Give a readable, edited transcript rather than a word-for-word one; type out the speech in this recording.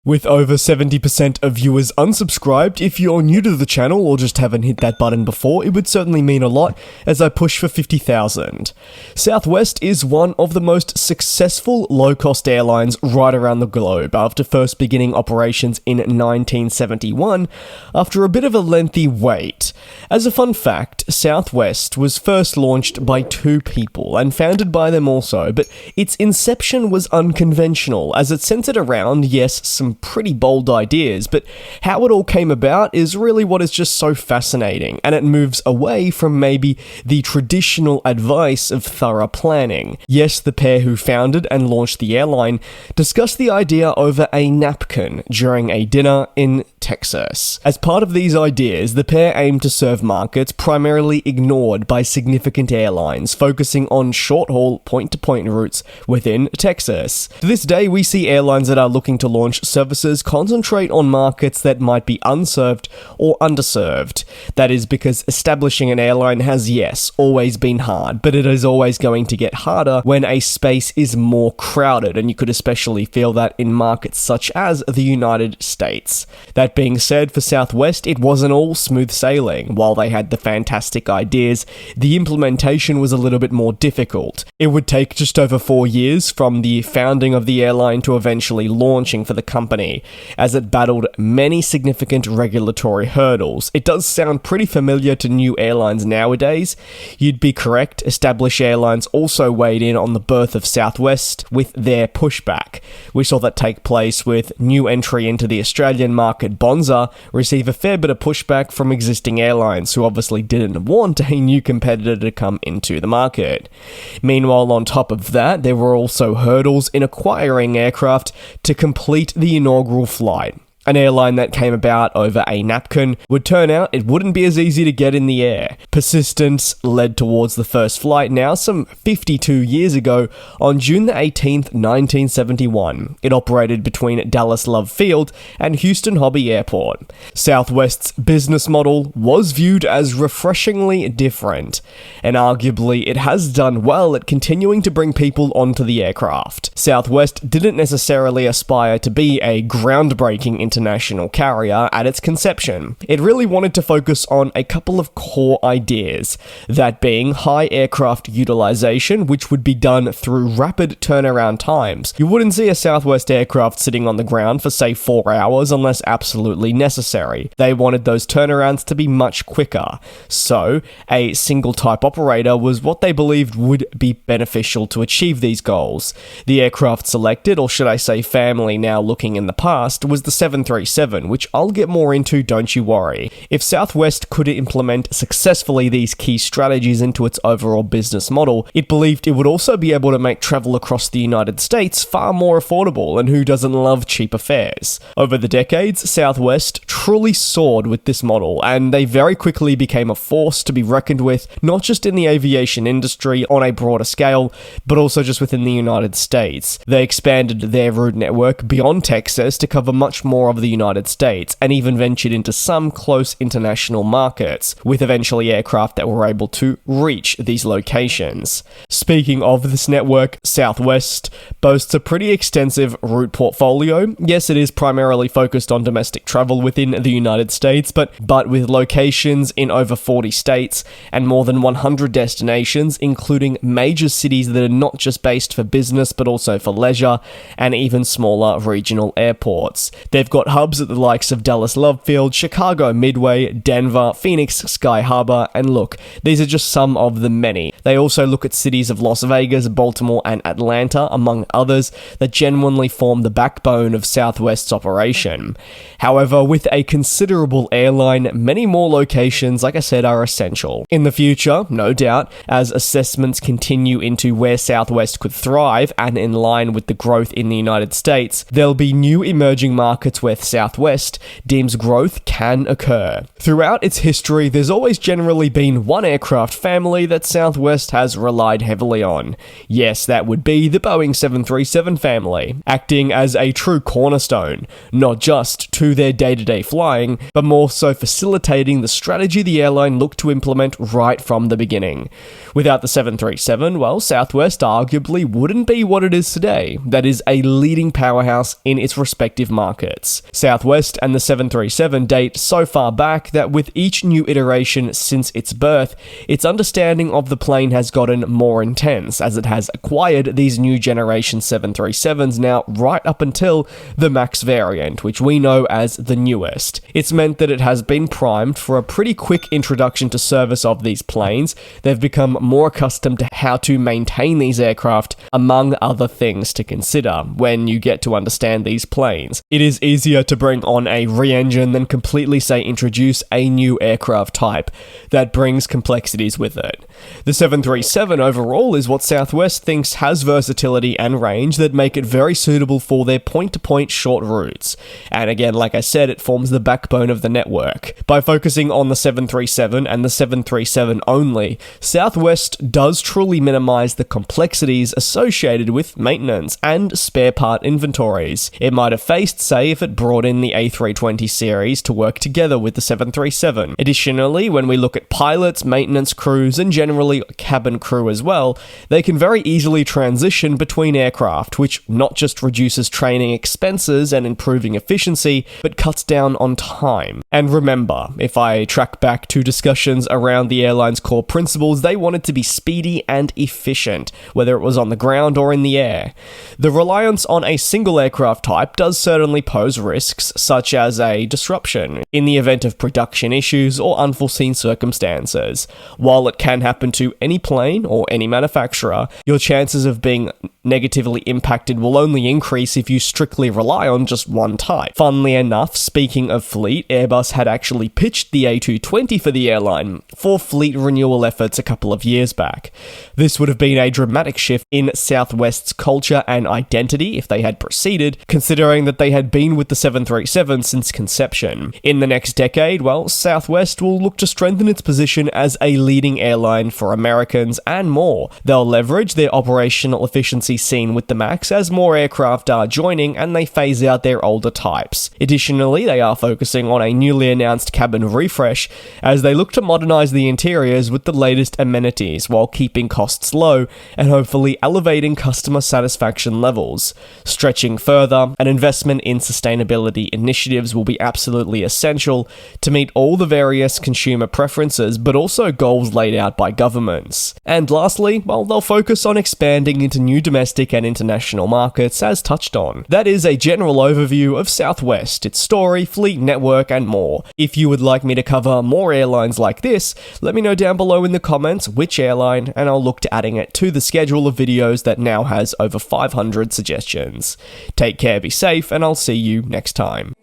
With over 70% of viewers unsubscribed, if you're new to the channel or just haven't hit that button before, it would certainly mean a lot as I push for 50,000. Southwest is one of the most successful low-cost airlines right around the globe after first beginning operations in 1971 after a bit of a lengthy wait. As a fun fact, Southwest was first launched by two people and founded by them also, but its inception was unconventional as it centered around, yes, some pretty bold ideas, but how it all came about is really what is just so fascinating, and it moves away from maybe the traditional advice of thorough planning. Yes, the pair who founded and launched the airline discussed the idea over a napkin during a dinner in Texas. As part of these ideas, the pair aimed to serve markets primarily ignored by significant airlines, focusing on short-haul point-to-point routes within Texas. To this day, we see airlines that are looking to launch services concentrate on markets that might be unserved or underserved. That is because establishing an airline has, yes, always been hard, but it is always going to get harder when a space is more crowded, and you could especially feel that in markets such as the United States. That being said, for Southwest, it wasn't all smooth sailing. While they had the fantastic ideas, the implementation was a little bit more difficult. It would take just over 4 years from the founding of the airline to eventually launching for the company, as it battled many significant regulatory hurdles. It does sound pretty familiar to new airlines nowadays. You'd be correct, established airlines also weighed in on the birth of Southwest with their pushback. We saw that take place with new entry into the Australian market. Bonza receive a fair bit of pushback from existing airlines who obviously didn't want a new competitor to come into the market. Meanwhile, on top of that, there were also hurdles in acquiring aircraft to complete the inaugural flight. An airline that came about over a napkin would turn out it wouldn't be as easy to get in the air. Persistence led towards the first flight now some 52 years ago on June the 18th, 1971. It operated between Dallas Love Field and Houston Hobby Airport. Southwest's business model was viewed as refreshingly different, and arguably it has done well at continuing to bring people onto the aircraft. Southwest didn't necessarily aspire to be a groundbreaking international carrier at its conception. It really wanted to focus on a couple of core ideas, that being high aircraft utilization, which would be done through rapid turnaround times. You wouldn't see a Southwest aircraft sitting on the ground for say 4 hours unless absolutely necessary. They wanted those turnarounds to be much quicker. So, a single type operator was what they believed would be beneficial to achieve these goals. The aircraft selected, or should I say family now looking in the past, was the 737, which I'll get more into, don't you worry. If Southwest could implement successfully these key strategies into its overall business model, it believed it would also be able to make travel across the United States far more affordable, and who doesn't love cheaper fares? Over the decades, Southwest truly soared with this model, and they very quickly became a force to be reckoned with, not just in the aviation industry on a broader scale, but also just within the United States. They expanded their route network beyond Texas to cover much more of the United States, and even ventured into some close international markets, with eventually aircraft that were able to reach these locations. Speaking of this network, Southwest boasts a pretty extensive route portfolio. Yes, it is primarily focused on domestic travel within the United States, but with locations in over 40 states and more than 100 destinations, including major cities that are not just based for business but also for leisure, and even smaller regional airports. They've got hubs at the likes of Dallas Love Field, Chicago Midway, Denver, Phoenix Sky Harbor, and look, these are just some of the many. They also look at cities of Las Vegas, Baltimore, and Atlanta, among others, that genuinely form the backbone of Southwest's operation. However, with a considerable airline, many more locations, like I said, are essential. In the future, no doubt, as assessments continue into where Southwest could thrive, and in line with the growth in the United States, there'll be new emerging markets where Southwest deems growth can occur. Throughout its history, there's always generally been one aircraft family that Southwest has relied heavily on. Yes, that would be the Boeing 737 family, acting as a true cornerstone, not just to their day-to-day flying, but more so facilitating the strategy the airline looked to implement right from the beginning. Without the 737, well, Southwest arguably wouldn't be what it is today, that is a leading powerhouse in its respective markets. Southwest and the 737 date so far back that with each new iteration since its birth, its understanding of the plane has gotten more intense as it has acquired these new generation 737s now right up until the MAX variant, which we know as the newest. It's meant that it has been primed for a pretty quick introduction to service of these planes. They've become more accustomed to how to maintain these aircraft, among other things to consider when you get to understand these planes. It is easier to bring on a re-engine than completely, say, introduce a new aircraft type that brings complexities with it. The 737 overall is what Southwest thinks has versatility and range that make it very suitable for their point-to-point short routes. And again, like I said, it forms the backbone of the network. By focusing on the 737 and the 737 only, Southwest does truly minimize the complexities associated with maintenance and spare part inventories it might have faced, say, if it brought in the A320 series to work together with the 737. Additionally, when we look at pilots, maintenance crews, and generally cabin crew as well, they can very easily transition between aircraft, which not just reduces training expenses and improving efficiency, but cuts down on time. And remember, if I track back to discussions around the airline's core principles, they wanted to be speedy and efficient, whether it was on the ground or in the air. The reliance on a single aircraft type does certainly pose risks, such as a disruption in the event of production issues or unforeseen circumstances. While it can happen to any plane or any manufacturer, your chances of being negatively impacted will only increase if you strictly rely on just one type. Funnily enough, speaking of fleet, Airbus had actually pitched the A220 for the airline for fleet renewal efforts a couple of years back. This would have been a dramatic shift in Southwest's culture and identity if they had proceeded, considering that they had been with the 737 since conception. In the next decade, well, Southwest will look to strengthen its position as a leading airline for Americans and more. They'll leverage their operational efficiency seen with the MAX as more aircraft are joining and they phase out their older types. Additionally, they are focusing on a newly announced cabin refresh as they look to modernize the interiors with the latest amenities while keeping costs low and hopefully elevating customer satisfaction levels. Stretching further, an investment in sustainability initiatives will be absolutely essential to meet all the various consumer preferences but also goals laid out by governments. And lastly, well, they'll focus on expanding into new domestic and international markets as touched on. That is a general overview of Southwest, its story, fleet network, and more. If you would like me to cover more airlines like this, let me know down below in the comments which airline, and I'll look to adding it to the schedule of videos that now has over 500 suggestions. Take care, be safe, and I'll see you next time.